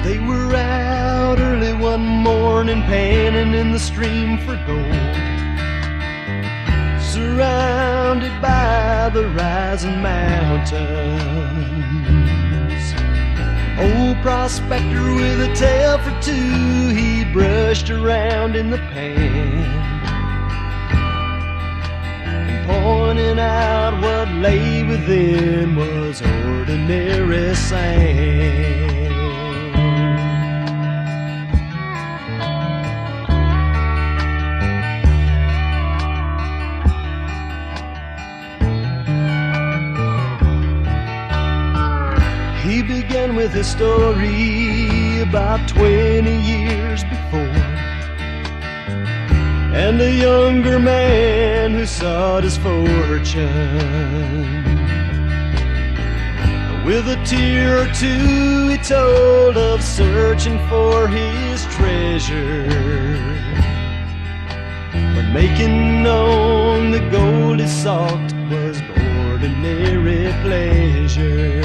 They were out early one morning, panning in the stream for gold, surrounded by the rising mountains. Old prospector with a tale for two, he brushed around in the pan, pointing out what lay within was ordinary sand. He began with his story about 20 years before, and a younger man who sought his fortune. With a tear or two he told of searching for his treasure, but making known the gold he sought was ordinary pleasure.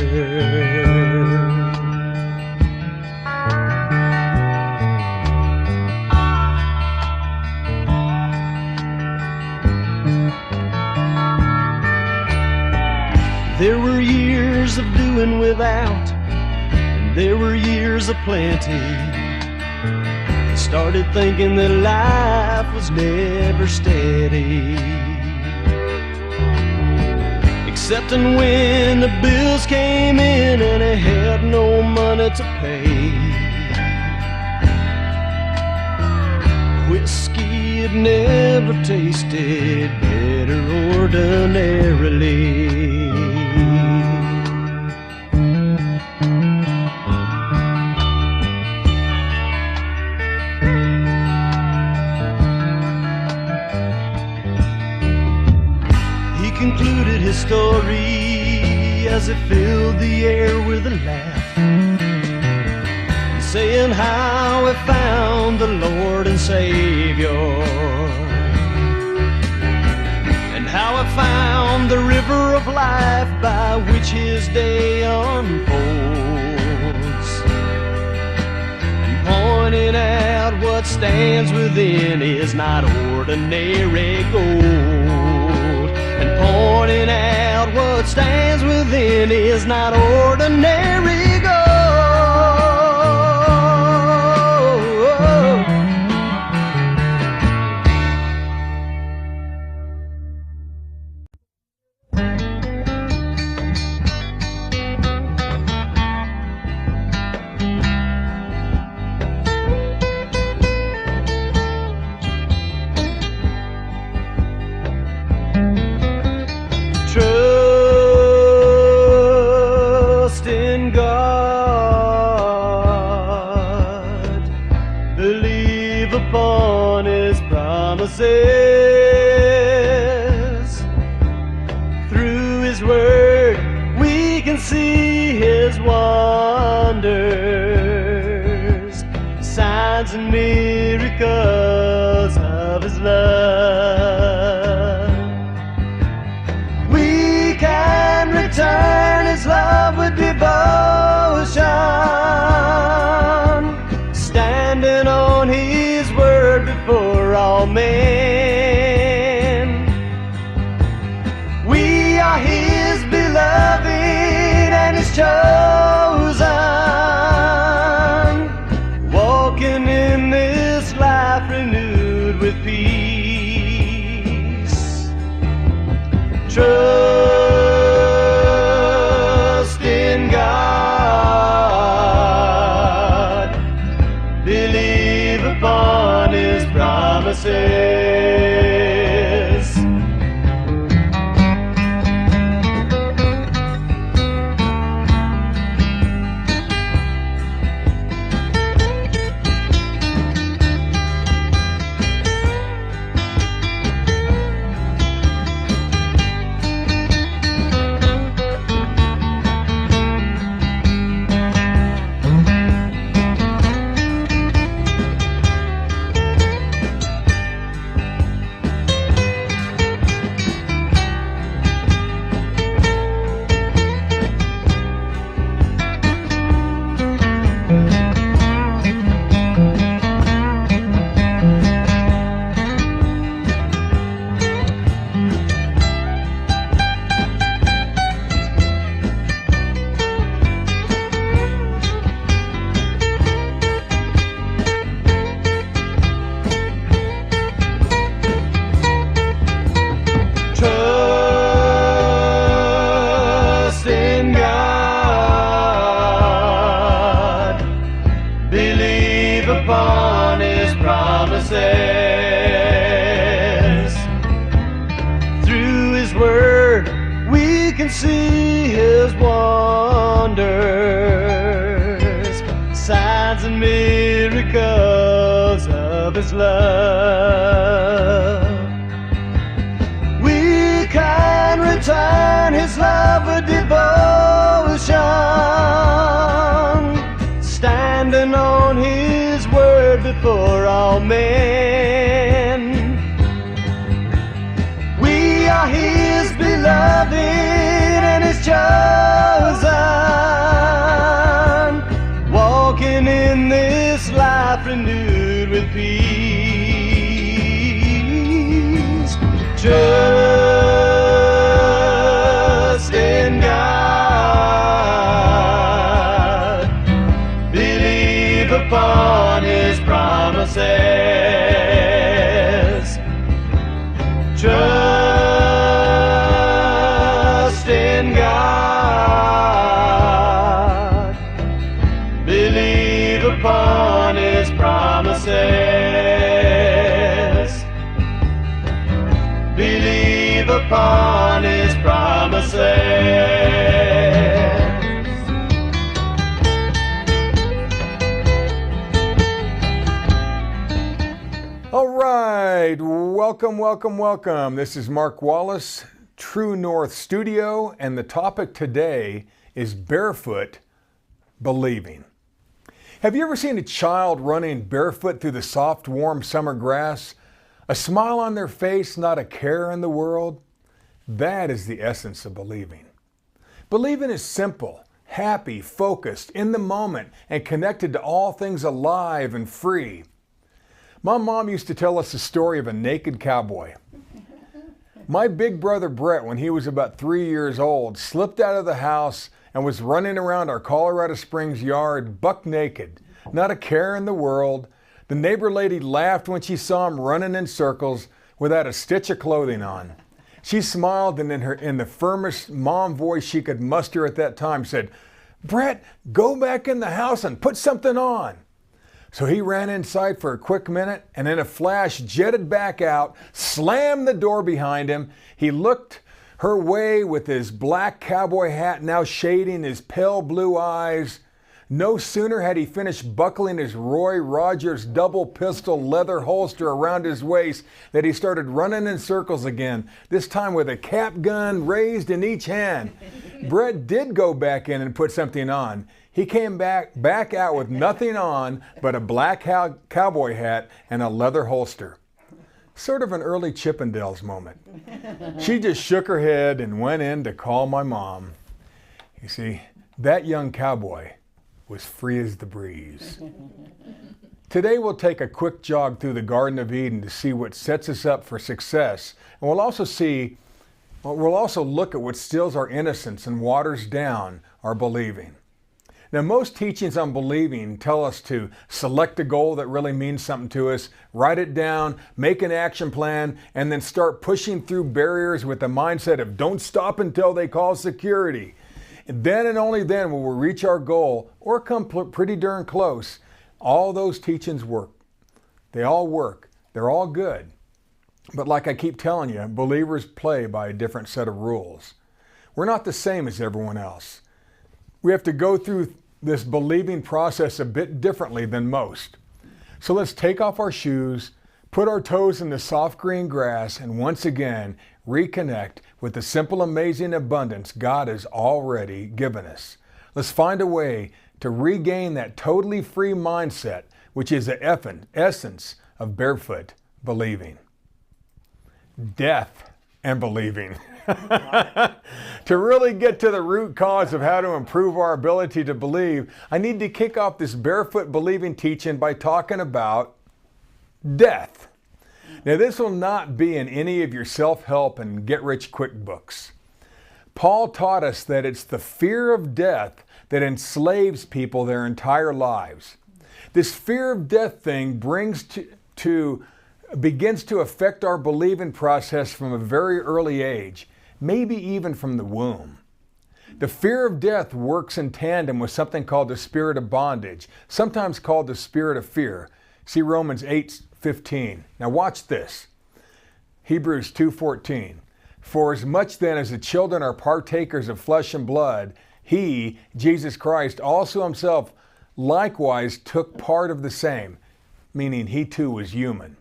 There were years of doing without, and there were years of plenty. He started thinking that life was never steady, excepting when the bills came in and he had no money to pay. Whiskey had never tasted better ordinarily. Concluded his story as it filled the air with a laugh, saying how he found the Lord and Savior, and how he found the river of life by which his day unfolds, and pointing out what stands within is not ordinary gold, and pointing out what stands within is not ordinary gold. Trust in God, believe upon His promises. Through His word we can see His wonders, signs and miracles of His love. We can return His love with devotion, standing on His word before all men. We are His beloved and His chosen, walking in this life renewed with peace. Trust in God, believe upon His promises. upon His promises. Through His Word we can see His wonders, signs and miracles of His love. We can return His love with devotion, standing on His word before all men. We are His beloved and His chosen, walking in this life renewed with peace. Trust in God, believe upon His promises. Trust in God, believe upon His promises. Believe upon His promises. All right, welcome. This is Mark Wallace, True North Studio, and the topic today is Barefoot Believing. Have you ever seen a child running barefoot through the soft, warm summer grass? A smile on their face, not a care in the world? That is the essence of believing. Believing is simple, happy, focused, in the moment, and connected to all things alive and free. My mom used to tell us the story of a naked cowboy. My big brother Brett, when he was about 3 years old, slipped out of the house and was running around our Colorado Springs yard buck naked, not a care in the world. The neighbor lady laughed when she saw him running in circles without a stitch of clothing on. She smiled and in the firmest mom voice she could muster at that time said, "Brett, go back in the house and put something on." So he ran inside for a quick minute and in a flash jetted back out, slammed the door behind him. He looked her way with his black cowboy hat now shading his pale blue eyes. No sooner had he finished buckling his Roy Rogers double pistol leather holster around his waist that he started running in circles again, this time with a cap gun raised in each hand. Brett did go back in and put something on. He came back out with nothing on but a black cowboy hat and a leather holster. Sort of an early Chippendales moment. She just shook her head and went in to call my mom. You see, that young cowboy was free as the breeze. Today we'll take a quick jog through the Garden of Eden to see what sets us up for success. And we'll also look at what stills our innocence and waters down our believing. Now, most teachings on believing tell us to select a goal that really means something to us, write it down, make an action plan, and then start pushing through barriers with the mindset of don't stop until they call security. And then and only then will we reach our goal or come pretty darn close. All those teachings work. They all work. They're all good. But like I keep telling you, believers play by a different set of rules. We're not the same as everyone else. We have to go through this believing process a bit differently than most. So let's take off our shoes, put our toes in the soft green grass, and once again reconnect with the simple, amazing abundance God has already given us. Let's find a way to regain that totally free mindset, which is the essence of barefoot believing. Death and believing. To really get to the root cause of how to improve our ability to believe, I need to kick off this barefoot believing teaching by talking about death. Now, this will not be in any of your self-help and get-rich-quick books. Paul taught us that it's the fear of death that enslaves people their entire lives. This fear of death thing begins to affect our believing process from a very early age, maybe even from the womb. The fear of death works in tandem with something called the spirit of bondage, sometimes called the spirit of fear. See Romans 8:15. Now watch this. Hebrews 2:14. For as much then as the children are partakers of flesh and blood, he, Jesus Christ, also himself likewise took part of the same, meaning he too was human,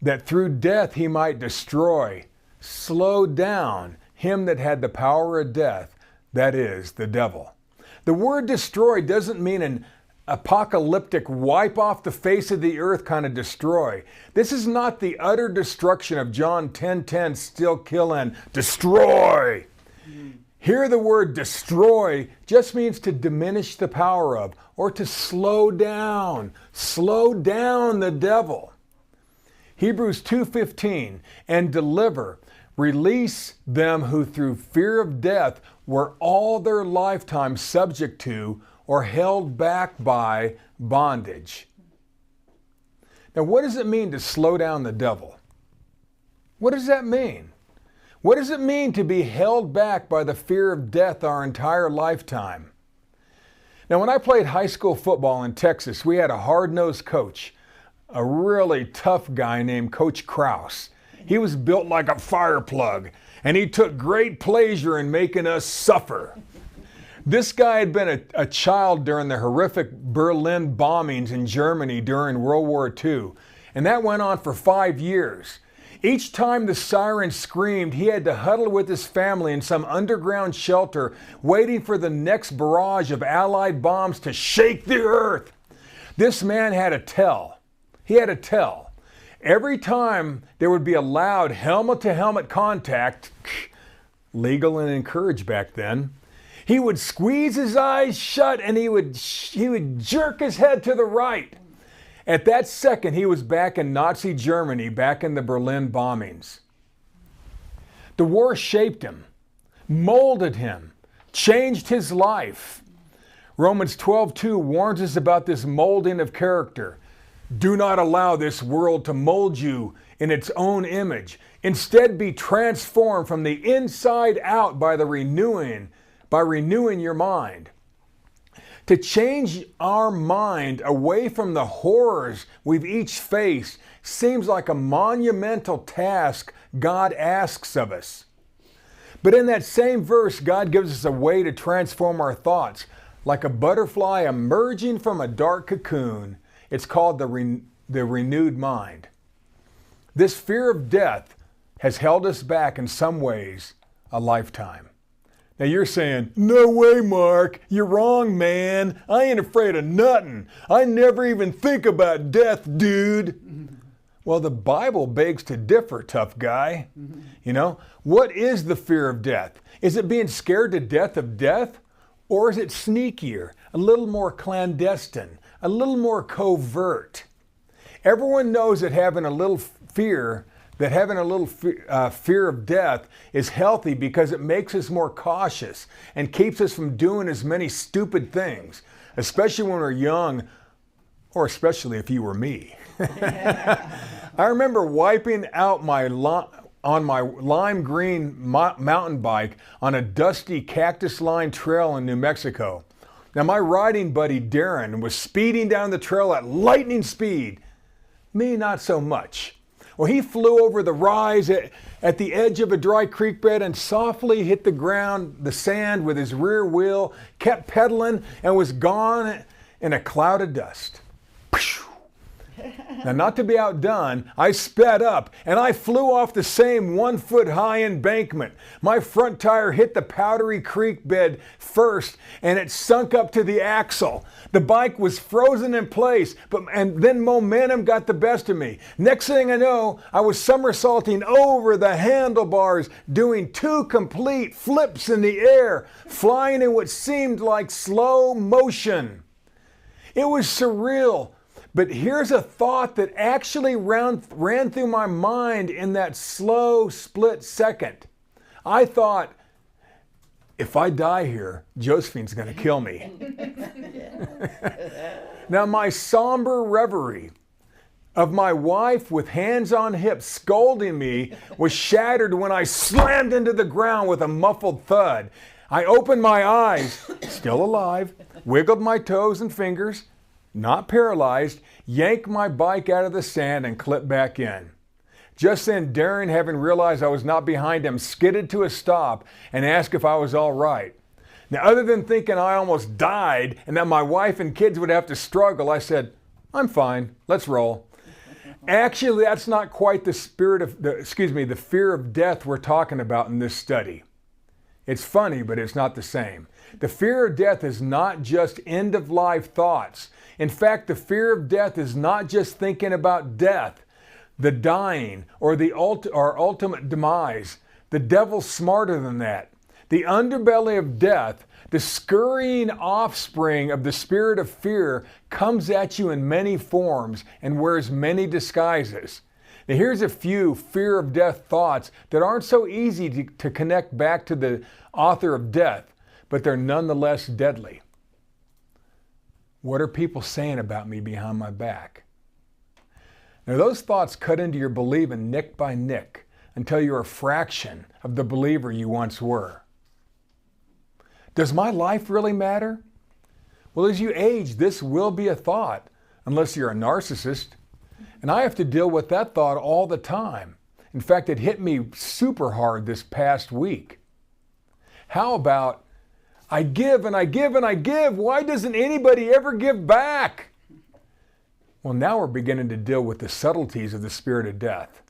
that through death he might destroy, slow down him that had the power of death, that is, the devil. The word destroy doesn't mean an apocalyptic wipe off the face of the earth kind of destroy. This is not the utter destruction of John 10:10, still kill and destroy. Here the word destroy just means to diminish the power of, or to slow down the devil. Hebrews 2:15, and deliver, release them who through fear of death were all their lifetime subject to or held back by bondage. Now, what does it mean to slow down the devil? What does that mean? What does it mean to be held back by the fear of death our entire lifetime? Now, when I played high school football in Texas, we had a hard-nosed coach, a really tough guy named Coach Kraus. He was built like a fire plug, and he took great pleasure in making us suffer. This guy had been a child during the horrific Berlin bombings in Germany during World War II, and that went on for 5 years. Each time the siren screamed, he had to huddle with his family in some underground shelter, waiting for the next barrage of Allied bombs to shake the earth. This man had a tell. He had a tell. Every time there would be a loud helmet-to-helmet contact, legal and encouraged back then, he would squeeze his eyes shut and he would jerk his head to the right. At that second, he was back in Nazi Germany, back in the Berlin bombings. The war shaped him, molded him, changed his life. Romans 12:2 warns us about this molding of character. Do not allow this world to mold you in its own image. Instead, be transformed from the inside out by renewing your mind. To change our mind away from the horrors we've each faced seems like a monumental task God asks of us. But in that same verse, God gives us a way to transform our thoughts. Like a butterfly emerging from a dark cocoon, it's called the renewed mind. This fear of death has held us back in some ways a lifetime. Now you're saying, no way, Mark, you're wrong, man. I ain't afraid of nothing. I never even think about death, dude. Well, the Bible begs to differ, tough guy. You know, what is the fear of death? Is it being scared to death of death? Or is it sneakier, a little more clandestine, a little more covert? Everyone knows that having a little fear of death is healthy because it makes us more cautious and keeps us from doing as many stupid things, especially when we're young, or especially if you were me. I remember wiping out on my lime green mountain bike on a dusty cactus-lined trail in New Mexico. Now my riding buddy Darren was speeding down the trail at lightning speed. Me, not so much. Well, he flew over the rise at the edge of a dry creek bed and softly hit the ground, the sand, with his rear wheel, kept pedaling, and was gone in a cloud of dust. Now, not to be outdone, I sped up and I flew off the same 1-foot-high embankment. My front tire hit the powdery creek bed first and it sunk up to the axle. The bike was frozen in place, and then momentum got the best of me. Next thing I know, I was somersaulting over the handlebars, doing 2 complete flips in the air, flying in what seemed like slow motion. It was surreal. But here's a thought that actually ran through my mind in that slow split second. I thought, if I die here, Josephine's going to kill me. Now, my somber reverie of my wife with hands on hips scolding me was shattered when I slammed into the ground with a muffled thud. I opened my eyes, still alive, wiggled my toes and fingers, not paralyzed, yanked my bike out of the sand and clipped back in. Just then, Darren, having realized I was not behind him, skidded to a stop and asked if I was all right. Now, other than thinking I almost died and that my wife and kids would have to struggle, I said, I'm fine, let's roll. Actually, that's not quite the fear of death we're talking about in this study. It's funny, but it's not the same. The fear of death is not just end-of-life thoughts. In fact, the fear of death is not just thinking about death, the dying, or our ultimate demise. The devil's smarter than that. The underbelly of death, the scurrying offspring of the spirit of fear, comes at you in many forms and wears many disguises. Now here's a few fear of death thoughts that aren't so easy to connect back to the author of death, but they're nonetheless deadly. What are people saying about me behind my back? Now those thoughts cut into your believing nick by nick until you're a fraction of the believer you once were. Does my life really matter? Well, as you age, this will be a thought, unless you're a narcissist. And I have to deal with that thought all the time. In fact, it hit me super hard this past week. How about, I give and I give and I give. Why doesn't anybody ever give back? Well, now we're beginning to deal with the subtleties of the spirit of death.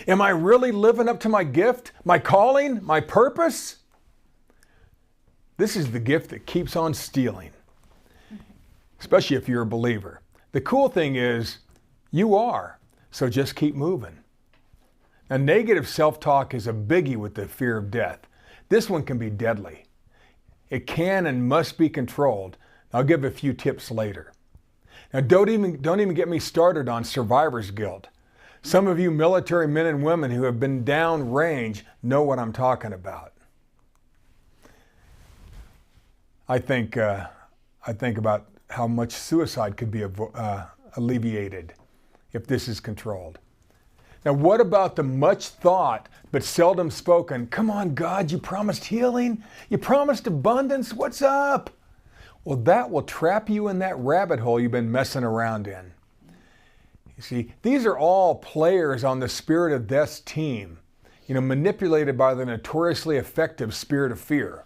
Am I really living up to my gift, my calling, my purpose? This is the gift that keeps on stealing, especially if you're a believer. The cool thing is, you are, so just keep moving. Now, negative self-talk is a biggie with the fear of death. This one can be deadly. It can and must be controlled. I'll give a few tips later. Now, don't even get me started on survivor's guilt. Some of you military men and women who have been down range know what I'm talking about. I think about how much suicide could be alleviated if this is controlled. Now, what about the much thought but seldom spoken, come on, God, you promised healing? You promised abundance? What's up? Well, that will trap you in that rabbit hole you've been messing around in. You see, these are all players on the spirit of death's team, manipulated by the notoriously effective spirit of fear.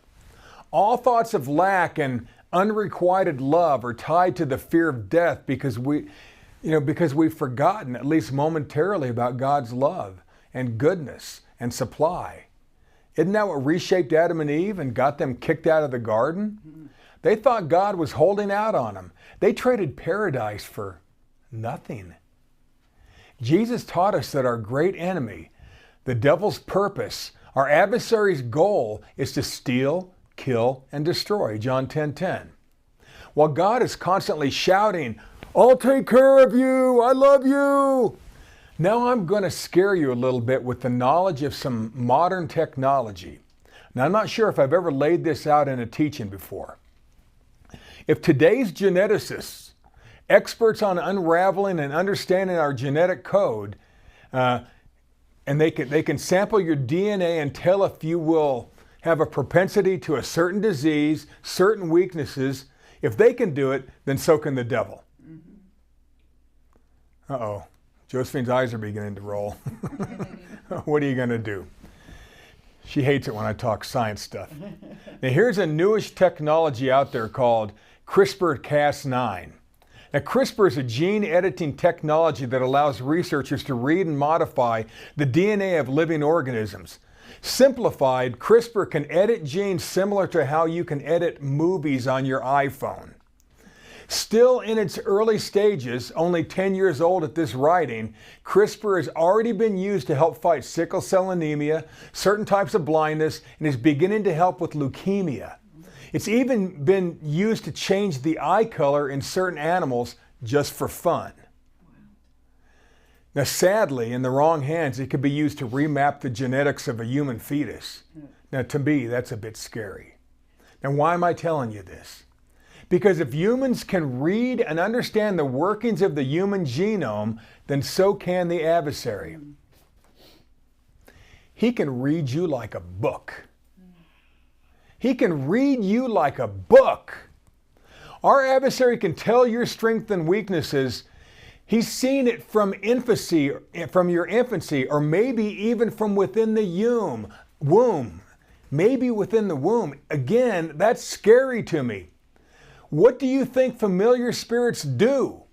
All thoughts of lack and unrequited love are tied to the fear of death because we've forgotten, at least momentarily, about God's love and goodness and supply. Isn't that what reshaped Adam and Eve and got them kicked out of the garden? They thought God was holding out on them. They traded paradise for nothing. Jesus taught us that our great enemy, the devil's purpose, our adversary's goal is to steal, kill, and destroy. John 10:10. While God is constantly shouting, I'll take care of you, I love you. Now I'm going to scare you a little bit with the knowledge of some modern technology. Now I'm not sure if I've ever laid this out in a teaching before. If today's geneticists, experts on unraveling and understanding our genetic code, and they can sample your DNA and tell if you will have a propensity to a certain disease, certain weaknesses, if they can do it, then so can the devil. Uh-oh, Josephine's eyes are beginning to roll. What are you going to do? She hates it when I talk science stuff. Now here's a newish technology out there called CRISPR-Cas9. Now, CRISPR is a gene editing technology that allows researchers to read and modify the DNA of living organisms. Simplified, CRISPR can edit genes similar to how you can edit movies on your iPhone. Still in its early stages, only 10 years old at this writing, CRISPR has already been used to help fight sickle cell anemia, certain types of blindness, and is beginning to help with leukemia. It's even been used to change the eye color in certain animals just for fun. Now, sadly, in the wrong hands, it could be used to remap the genetics of a human fetus. Now, to me, that's a bit scary. Now, why am I telling you this? Because if humans can read and understand the workings of the human genome, then so can the adversary. He can read you like a book. He can read you like a book. Our adversary can tell your strengths and weaknesses. He's seen it from infancy, from your infancy, or maybe even from within the womb. Maybe within the womb. Again, that's scary to me. What do you think familiar spirits do?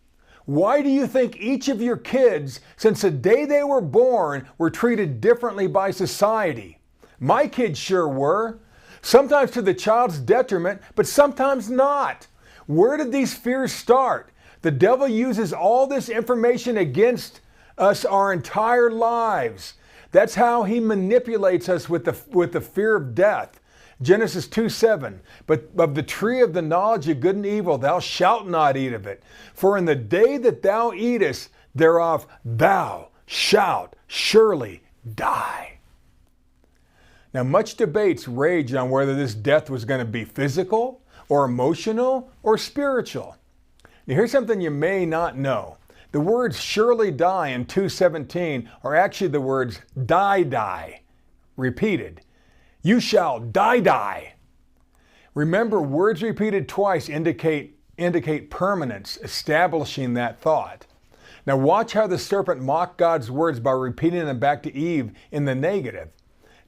Why do you think each of your kids, since the day they were born, were treated differently by society? My kids sure were. Sometimes to the child's detriment, but sometimes not. Where did these fears start? The devil uses all this information against us our entire lives. That's how he manipulates us with the fear of death. Genesis 2:7, but of the tree of the knowledge of good and evil thou shalt not eat of it. For in the day that thou eatest thereof thou shalt surely die. Now much debates raged on whether this death was going to be physical or emotional or spiritual. Now here's something you may not know. The words surely die in 2:17 are actually the words die, repeated. You shall die. Remember, words repeated twice indicate permanence, establishing that thought. Now watch how the serpent mocked God's words by repeating them back to Eve in the negative.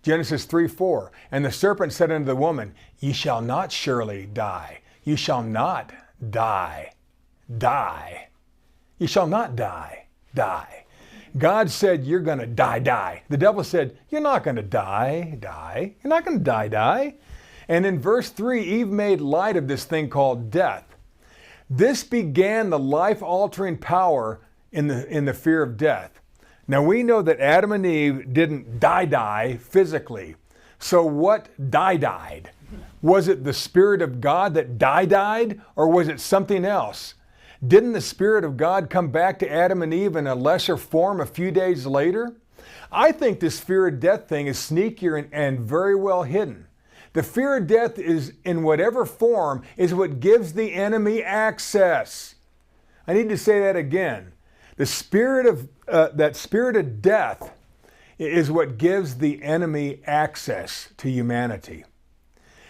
Genesis 3:4, and the serpent said unto the woman, Ye shall not surely die. You shall not die. You shall not die. God said, you're going to die. The devil said, you're not going to die. You're not going to die. And in verse 3, Eve made light of this thing called death. This began the life-altering power in the fear of death. Now we know that Adam and Eve didn't die physically. So what died? Was it the Spirit of God that died, or was it something else? Didn't the Spirit of God come back to Adam and Eve in a lesser form a few days later? I think this fear of death thing is sneakier and very well hidden. The fear of death is, in whatever form, is what gives the enemy access. I need to say that again. The spirit of that spirit of death is what gives the enemy access to humanity.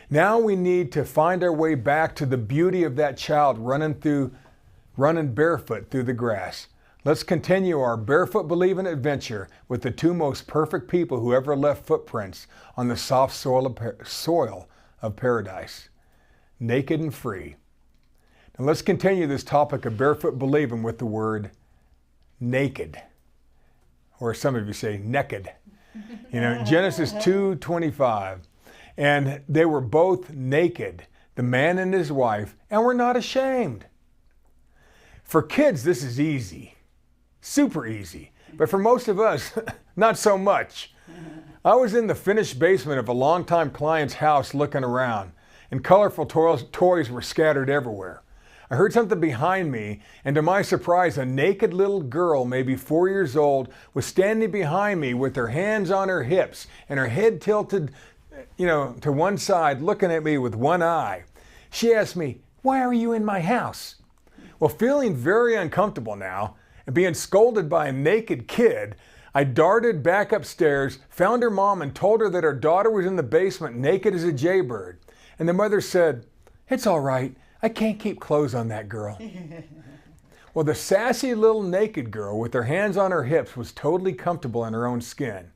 Now we need to find our way back to the beauty of that child running barefoot through the grass. Let's continue our barefoot believing adventure with the two most perfect people who ever left footprints on the soft soil of paradise, naked and free. Now let's continue this topic of barefoot believing with the word naked, or some of you say naked. Genesis 2:25, and they were both naked, the man and his wife, and were not ashamed. For kids, this is easy, super easy. But for most of us, not so much. I was in the finished basement of a longtime client's house looking around, and colorful toys were scattered everywhere. I heard something behind me, and to my surprise, a naked little girl, maybe 4 years old, was standing behind me with her hands on her hips and her head tilted, to one side, looking at me with one eye. She asked me, "Why are you in my house?" Well, feeling very uncomfortable now and being scolded by a naked kid, I darted back upstairs, found her mom, and told her that her daughter was in the basement naked as a jaybird. And the mother said, "It's all right. I can't keep clothes on that girl." Well, the sassy little naked girl with her hands on her hips was totally comfortable in her own skin.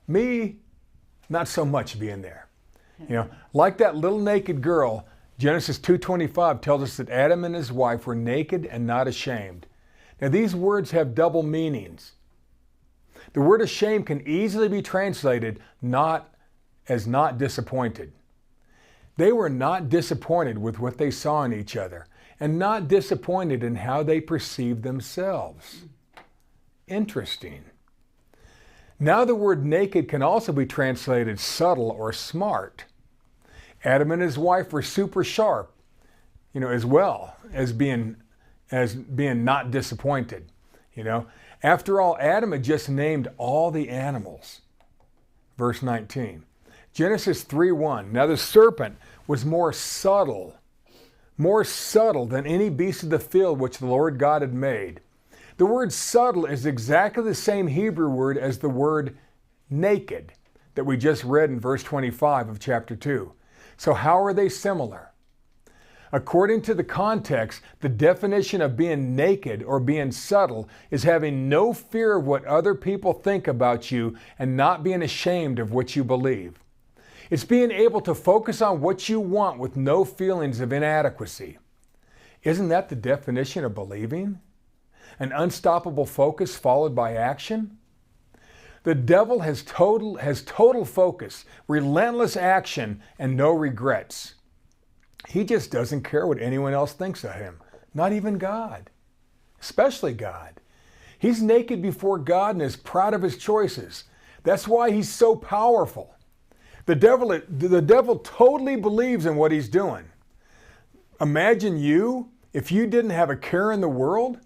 Me, not so much being there. Like that little naked girl, Genesis 2:25 tells us that Adam and his wife were naked and not ashamed. Now these words have double meanings. The word ashamed can easily be translated not disappointed. They were not disappointed with what they saw in each other, and not disappointed in how they perceived themselves. Interesting. Now the word naked can also be translated subtle or smart. Adam and his wife were super sharp, as well as being not disappointed. After all, Adam had just named all the animals. Verse 19. Genesis 3:1. Now the serpent was more subtle than any beast of the field which the Lord God had made. The word subtle is exactly the same Hebrew word as the word naked that we just read in verse 25 of chapter 2. So how are they similar? According to the context, the definition of being naked or being subtle is having no fear of what other people think about you and not being ashamed of what you believe. It's being able to focus on what you want with no feelings of inadequacy. Isn't that the definition of believing? An unstoppable focus followed by action? The devil has total focus, relentless action, and no regrets. He just doesn't care what anyone else thinks of him, not even God, especially God. He's naked before God and is proud of his choices. That's why he's so powerful. The devil totally believes in what he's doing. Imagine you, if you didn't have a care in the world.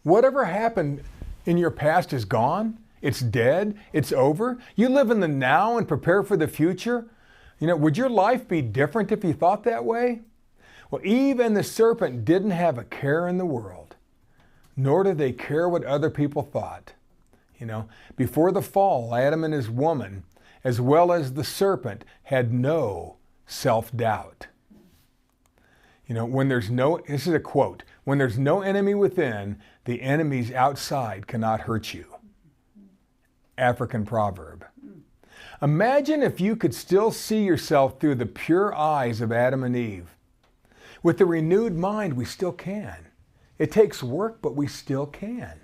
Whatever happened in your past is gone. It's dead. It's over. You live in the now and prepare for the future. Would your life be different if you thought that way? Well, Eve and the serpent didn't have a care in the world, nor did they care what other people thought. Before the fall, Adam and his woman, as well as the serpent, had no self-doubt. This is a quote, when there's no enemy within, the enemies outside cannot hurt you. African proverb. Imagine if you could still see yourself through the pure eyes of Adam and Eve. With the renewed mind, we still can. It takes work, but we still can.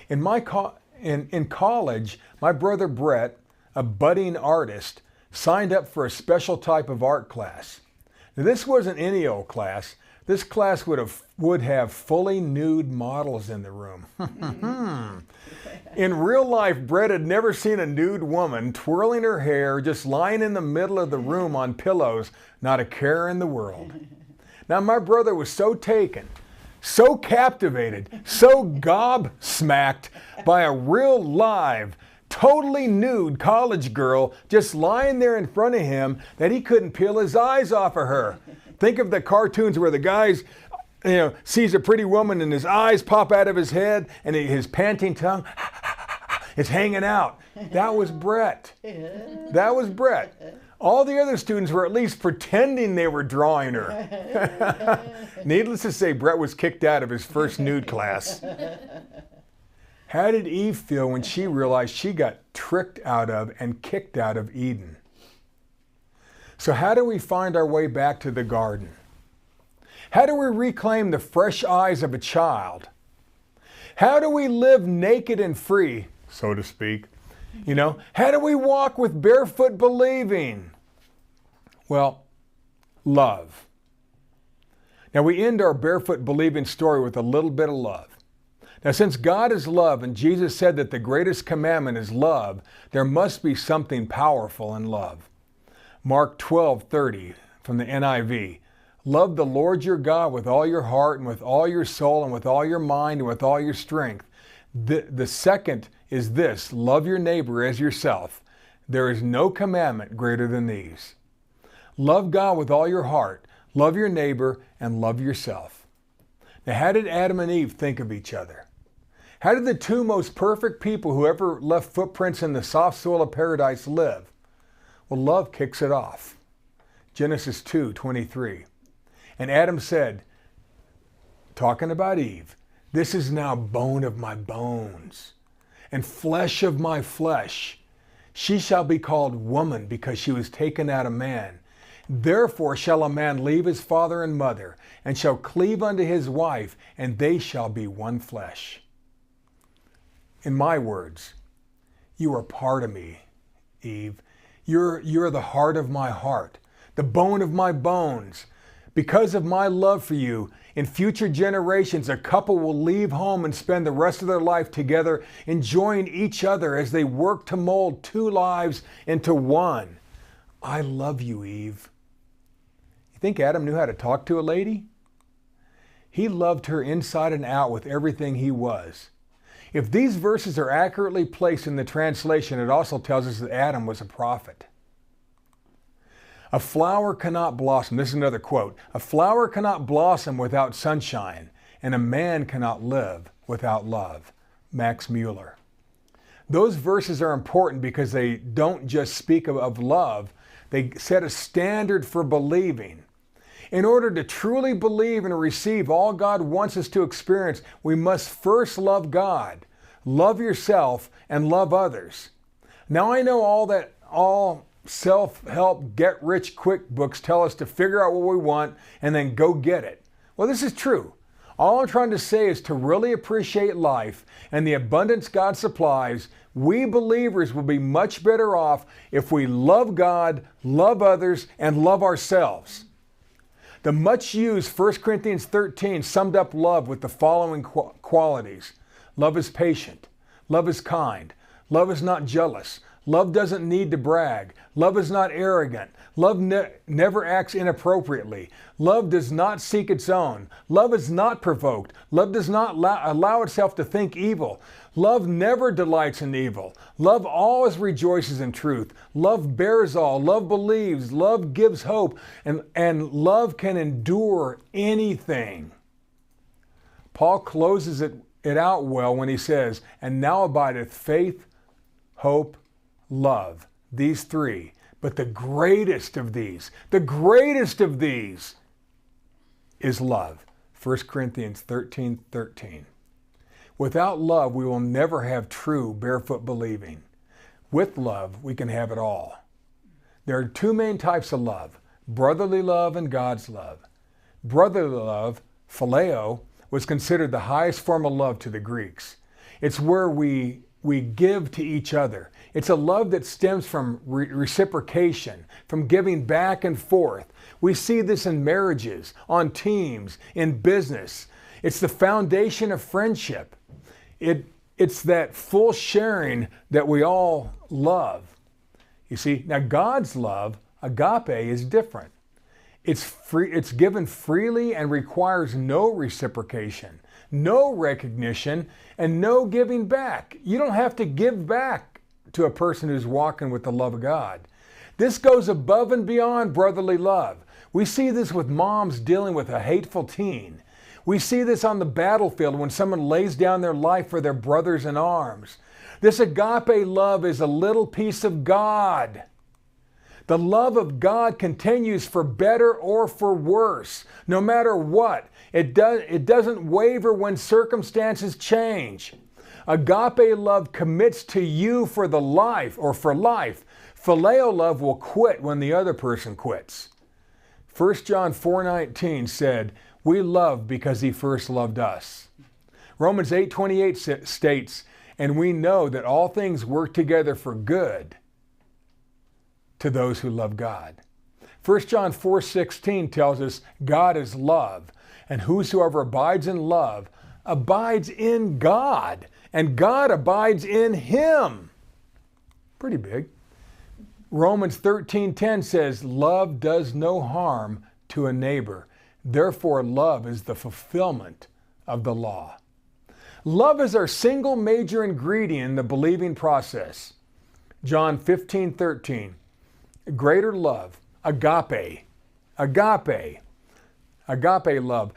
In college, my brother Brett, a budding artist, signed up for a special type of art class. Now, this wasn't any old class. This class would have fully nude models in the room. In real life, Brett had never seen a nude woman twirling her hair, just lying in the middle of the room on pillows, not a care in the world. Now, my brother was so taken, so captivated, so gobsmacked by a real live, totally nude college girl just lying there in front of him that he couldn't peel his eyes off of her. Think of the cartoons where the guy's sees a pretty woman and his eyes pop out of his head and his panting tongue is hanging out. That was Brett. That was Brett. All the other students were at least pretending they were drawing her. Needless to say, Brett was kicked out of his first nude class. How did Eve feel when she realized she got tricked out of and kicked out of Eden? So how do we find our way back to the garden? How do we reclaim the fresh eyes of a child? How do we live naked and free, so to speak? How do we walk with barefoot believing? Well, love. Now we end our barefoot believing story with a little bit of love. Now, since God is love and Jesus said that the greatest commandment is love, there must be something powerful in love. Mark 12:30 from the NIV. Love the Lord your God with all your heart and with all your soul and with all your mind and with all your strength. The second is this, love your neighbor as yourself. There is no commandment greater than these. Love God with all your heart, love your neighbor, and love yourself. Now, how did Adam and Eve think of each other? How did the two most perfect people who ever left footprints in the soft soil of paradise live? Well, love kicks it off. Genesis 2:23. And Adam said, talking about Eve, this is now bone of my bones and flesh of my flesh. She shall be called woman because she was taken out of man. Therefore shall a man leave his father and mother and shall cleave unto his wife, and they shall be one flesh. In my words, you are part of me, Eve. You're the heart of my heart, the bone of my bones. Because of my love for you, in future generations, a couple will leave home and spend the rest of their life together, enjoying each other as they work to mold two lives into one. I love you, Eve. You think Adam knew how to talk to a lady? He loved her inside and out with everything he was. If these verses are accurately placed in the translation, it also tells us that Adam was a prophet. A flower cannot blossom. This is another quote. A flower cannot blossom without sunshine, and a man cannot live without love. Max Mueller. Those verses are important because they don't just speak of love, They set a standard for believing. In order to truly believe and receive all God wants us to experience, we must first love God, love yourself, and love others. Now I know all self-help, get-rich-quick books tell us to figure out what we want and then go get it. Well, this is true. All I'm trying to say is to really appreciate life and the abundance God supplies, we believers will be much better off if we love God, love others, and love ourselves. The much used 1 Corinthians 13 summed up love with the following qualities. Love is patient. Love is kind. Love is not jealous. Love doesn't need to brag. Love is not arrogant. Love never acts inappropriately. Love does not seek its own. Love is not provoked. Love does not allow itself to think evil. Love never delights in evil. Love always rejoices in truth. Love bears all. Love believes. Love gives hope. And love can endure anything. Paul closes it out well when he says, "And now abideth faith, hope, love." These three. But the greatest of these is love. 1 Corinthians 13:13. Without love, we will never have true barefoot believing. With love, we can have it all. There are two main types of love, brotherly love and God's love. Brotherly love, phileo, was considered the highest form of love to the Greeks. It's where we give to each other. It's a love that stems from reciprocation, from giving back and forth. We see this in marriages, on teams, in business. It's the foundation of friendship. It's that full sharing that we all love. You see, now God's love, agape, is different. It's given freely and requires no reciprocation, no recognition, and no giving back. You don't have to give back to a person who's walking with the love of God. This goes above and beyond brotherly love. We see this with moms dealing with a hateful teen. We see this on the battlefield when someone lays down their life for their brothers in arms. This agape love is a little piece of God. The love of God continues for better or for worse, no matter what. It doesn't waver when circumstances change. Agape love commits to you for life. Phileo love will quit when the other person quits. 1 John 4:19 said, "We love because he first loved us." Romans 8:28 states, "And we know that all things work together for good to those who love God." 1 John 4:16 tells us God is love, and whosoever abides in love abides in God, and God abides in him. Pretty big. Romans 13:10 says, "Love does no harm to a neighbor. Therefore, love is the fulfillment of the law." Love is our single major ingredient in the believing process. John 15:13. Greater love, agape love,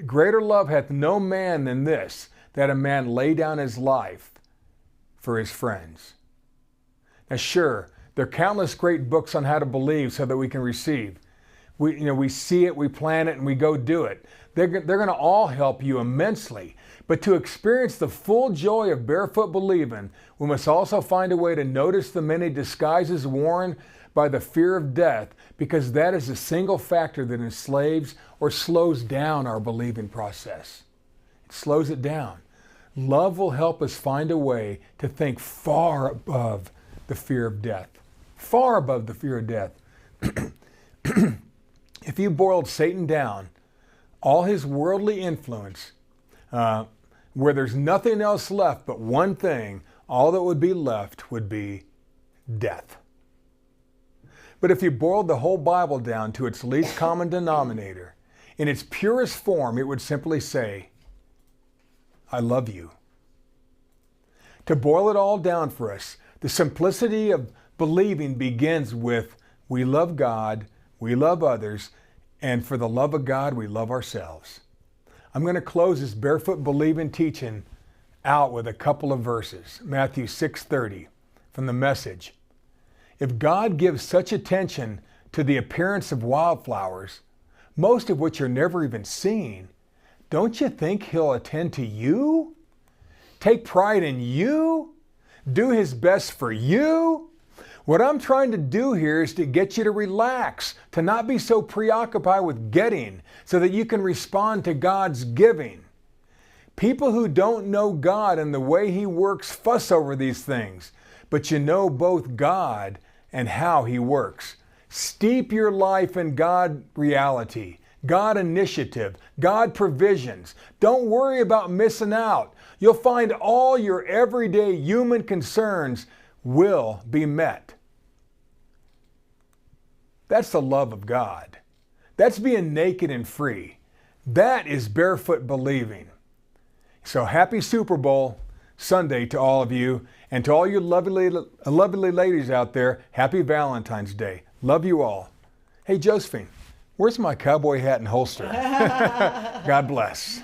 greater love hath no man than this, that a man lay down his life for his friends. Now sure, there are countless great books on how to believe so that we can receive. We see it, we plan it, and we go do it. They're going to all help you immensely. But to experience the full joy of barefoot believing, we must also find a way to notice the many disguises worn by the fear of death, because that is the single factor that enslaves or slows down our believing process. It slows it down. Love will help us find a way to think far above the fear of death. Far above the fear of death. If you boiled Satan down, all his worldly influence, where there's nothing else left but one thing, all that would be left would be death. But if you boiled the whole Bible down to its least common denominator, in its purest form, it would simply say, "I love you." To boil it all down for us, the simplicity of believing begins with, we love God, we love others, and for the love of God, we love ourselves. I'm going to close this barefoot believing teaching out with a couple of verses. Matthew 6:30 from the Message. If God gives such attention to the appearance of wildflowers, most of which are never even seen, don't you think He'll attend to you? Take pride in you? Do His best for you? What I'm trying to do here is to get you to relax, to not be so preoccupied with getting, so that you can respond to God's giving. People who don't know God and the way He works fuss over these things, but you know both God and how He works. Steep your life in God reality, God initiative, God provisions. Don't worry about missing out. You'll find all your everyday human concerns will be met. That's the love of God. That's being naked and free. That is barefoot believing. So happy Super Bowl Sunday to all of you, and to all you lovely ladies out there, happy Valentine's Day. Love you all. Hey, Josephine, where's my cowboy hat and holster? God bless.